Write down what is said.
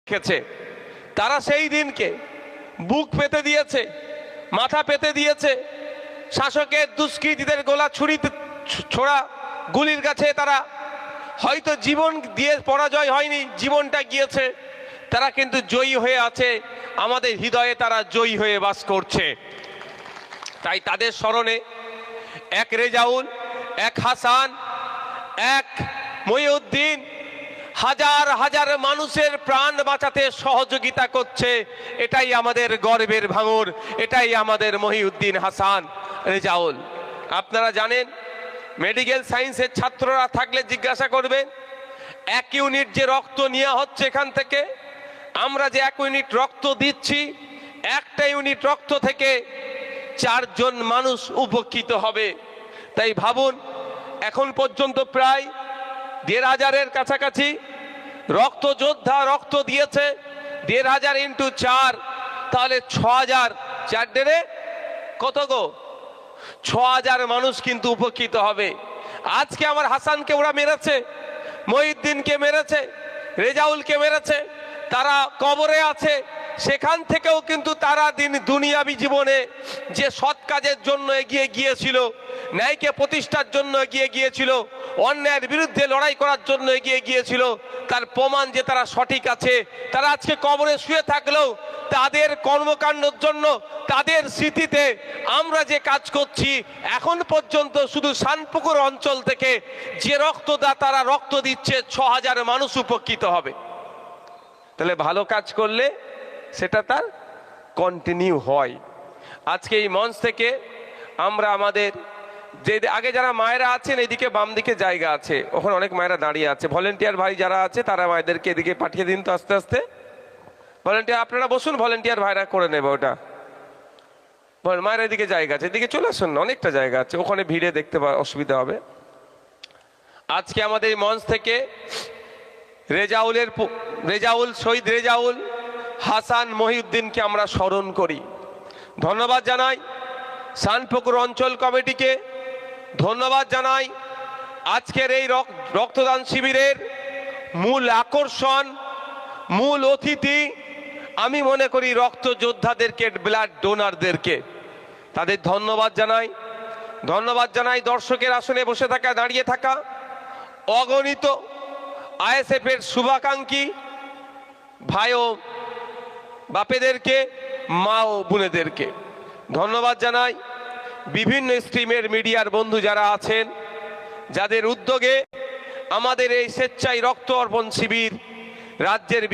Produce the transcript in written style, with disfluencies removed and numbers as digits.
রেখেছে। তারা সেই দিনকে বুক পেতে দিয়েছে, মাথা পেতে দিয়েছে। শাসকের দুষ্কৃতীদের গোলা ছুরিতে ছোড়া গুলির কাছে তারা হয়তো জীবন দিয়ে পরাজয় হয়নি, জীবনটা গিয়েছে, তারা কিন্তু জয়ী হয়ে আছে। আমাদের হৃদয়ে তারা জয়ী হয়ে বাস করছে। তাই তাদের স্মরণে এক রেজাউল, এক হাসান, এক মহিউদ্দিন হাজার হাজার মানুষের প্রাণ বাঁচাতে সহযোগিতা করছে। এটাই আমাদের গর্বের ভাঙর, এটাই আমাদের মহিউদ্দিন, হাসান, রেজাউল। আপনারা জানেন, মেডিকেল সায়েন্সের ছাত্ররা থাকলে জিজ্ঞাসা করবেন, 1 ইউনিট যে রক্ত নেওয়া হচ্ছে এখান থেকে, আমরা যে 1 ইউনিট রক্ত দিচ্ছি, একটা ইউনিট রক্ত থেকে 4 জন মানুষ উপকৃত হবে। তাই ভাবুন, এখন পর্যন্ত প্রায় 1500-এর কাছাকাছি রক্ত যোদ্ধা রক্ত দিয়েছে। 1500 ইন্টু 4, তাহলে 6000, 4 ডেরে কত গো, 6000 মানুষ কিন্তু উপকৃত হবে। আজকে আমার হাসানকে ওরা মেরেছে, মহিউদ্দিনকে মেরেছে, রেজাউলকে মেরেছে, তারা কবরে আছে। সেখান থেকেও কিন্তু তারা দুনিয়াবী জীবনে যে সৎ কাজের জন্য এগিয়ে গিয়েছিল, ন্যায়কে প্রতিষ্ঠার জন্য এগিয়ে গিয়েছিল, অন্যায়ের বিরুদ্ধে লড়াই করার জন্য এগিয়ে গিয়েছিল, তার প্রমাণ যে তারা সঠিক আছে। তারা আজকে কবরে শুয়ে থাকলেও তাদের কর্মকাণ্ডের জন্য, তাদের স্মৃতিতে আমরা যে কাজ করছি, এখন পর্যন্ত শুধু শানপুকুর অঞ্চল থেকে যে রক্তদাতারা রক্ত দিচ্ছে, 6000 মানুষ উপকৃত হবে। তাহলে ভালো কাজ করলে সেটা তার কন্টিনিউ হয়। আজকে এই মঞ্চ থেকে আমরা আমাদের যে আগে যারা মায়েরা আছেন, এদিকে বাম দিকে জায়গা আছে, ওখানে অনেক মায়েরা দাঁড়িয়ে আছে, ভলেন্টিয়ার ভাই যারা আছে তারা মায়েদেরকে এদিকে পাঠিয়ে দিন তো আস্তে আস্তে। ভলেন্টিয়ার আপনারা বসুন, ভলেন্টিয়ার ভাইরা করে নেবে ওটা। মায়ের এদিকে জায়গা আছে, এদিকে চলে আসুন, অনেকটা জায়গা আছে, ওখানে ভিড়ে দেখতে অসুবিধা হবে। আজকে আমাদের এই মঞ্চ থেকে রেজাউল, শহীদ রেজাউল, হাসান, মহিউদ্দিনকে আমরা স্মরণ করি। ধন্যবাদ জানাই শানপুকুর অঞ্চল কমিটিকে, ধন্যবাদ জানাই আজকের এই রক্তদান শিবিরের মূল আকর্ষণ, মূল অতিথি আমি মনে করি রক্ত যোদ্ধাদেরকে, ব্লাড ডোনারদেরকে, তাদের ধন্যবাদ জানাই। ধন্যবাদ জানাই দর্শকের আসনে বসে থাকা, দাঁড়িয়ে থাকা অগণিত আইএসএফ এর শুভাকাঙ্ক্ষী ভাই ও বাপেদেরকে, মা ও বোনেদেরকে ধন্যবাদ জানাই। বিভিন্ন স্ট্রিমের মিডিয়ার বন্ধু যারা আছেন, যাদের উদ্যোগে আমাদের এই স্বেচ্ছায় রক্ত অর্পণ শিবির রাজ্যের